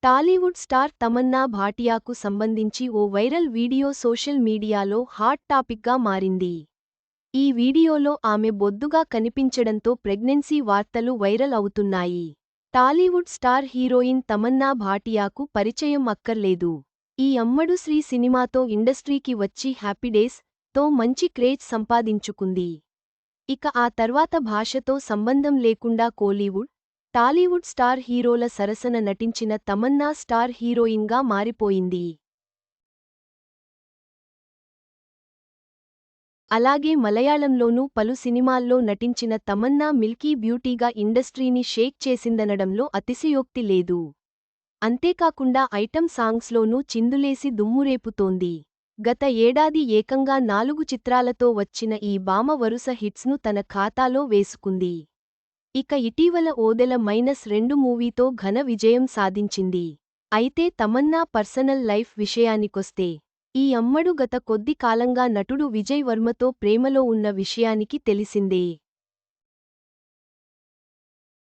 Tollywood star Tamannaah భాటియాకు సంబంధించి ఓ viral video social మీడియాలో hot టాపిక్గా మారింది. ఈ వీడియోలో ఆమె బొద్దుగా కనిపించడంతో ప్రెగ్నెన్సీ వార్తలు వైరల్ అవుతున్నాయి. టాలీవుడ్ స్టార్ హీరోయిన్ తమన్నా భాటియాకు పరిచయం అక్కర్లేదు. ఈ అమ్మడు శ్రీ సినిమాతో ఇండస్ట్రీకి వచ్చి హ్యాపీడేస్ తో మంచి క్రేజ్ సంపాదించుకుంది. ఇక ఆ తర్వాత భాషతో సంబంధం లేకుండా కోలీవుడ్, టాలీవుడ్ స్టార్ హీరోల సరసన నటించిన తమన్నా స్టార్ హీరోయిన్గా మారిపోయింది. అలాగే మలయాళంలోనూ పలు సినిమాల్లో నటించిన తమన్నా మిల్కీ బ్యూటీగా ఇండస్ట్రీని షేక్ చేసిందనడంలో అతిశయోక్తి లేదు. అంతేకాకుండా ఐటం సాంగ్స్లోనూ చిందులేసి దుమ్మురేపుతోంది. గత ఏడాది ఏకంగా 4 చిత్రాలతో వచ్చిన ఈ భామ వరుస హిట్స్ను తన ఖాతాలో వేసుకుంది. ఇక ఇటీవల ఓదెల -2 మూవీతో ఘన విజయం సాధించింది. అయితే తమన్నా పర్సనల్ లైఫ్ విషయానికొస్తే ఈ అమ్మడు గత కొద్ది కాలంగా నటుడు విజయ్ వర్మతో ప్రేమలో ఉన్న విషయానికి తెలిసిందే.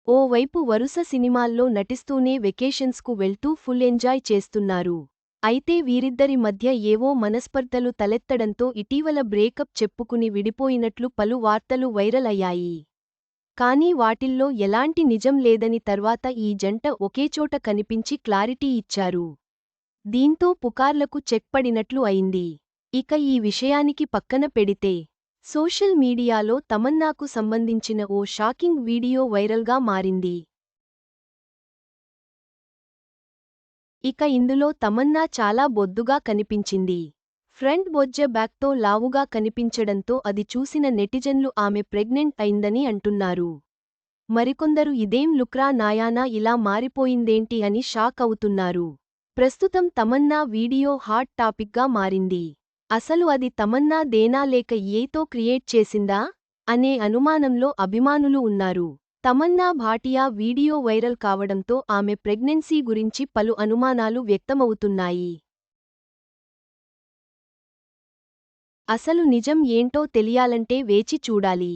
ఓవైపు వరుస సినిమాల్లో నటిస్తూనే వెకేషన్స్కు వెళ్తూ ఫుల్ ఎంజాయ్ చేస్తున్నారు. అయితే వీరిద్దరి మధ్య ఏవో మనస్పర్ధలు తలెత్తడంతో ఇటీవల బ్రేకప్ చెప్పుకుని విడిపోయినట్లు పలు వార్తలు వైరల్ అయ్యాయి. కానీ వాటిల్లో ఎలాంటి నిజం లేదని తర్వాత ఈ జంట ఒకేచోట కనిపించి క్లారిటీ ఇచ్చారు. దీంతో పుకార్లకు చెక్ పడినట్లు అయింది. ఇక ఈ విషయానికి పక్కన పెడితే సోషల్ మీడియాలో తమన్నాకు సంబంధించిన ఓ షాకింగ్ వీడియో వైరల్గా మారింది. ఇక ఇందులో తమన్నా చాలా బొద్దుగా కనిపించింది. ఫ్రంట్ బొజ్జ బ్యాక్తో లావుగా కనిపించడంతో అది చూసిన నెటిజన్లు ఆమె ప్రెగ్నెంట్ అయిందని అంటున్నారు. మరికొందరు ఇదేం లుక్రా నాయానా ఇలా మారిపోయిందేంటి అని షాక్ అవుతున్నారు. ప్రస్తుతం తమన్నా వీడియో హాట్ టాపిక్గా మారింది. అసలు అది తమన్నా దేనా లేక ఏతో క్రియేట్ చేసిందా అనే అనుమానంలో అభిమానులు ఉన్నారు. తమన్నా భాటియా వీడియో వైరల్ కావడంతో ఆమె ప్రెగ్నెన్సీ గురించి పలు అనుమానాలు వ్యక్తమవుతున్నాయి. అసలు నిజం ఏంటో తెలియాలంటే వేచి చూడాలి.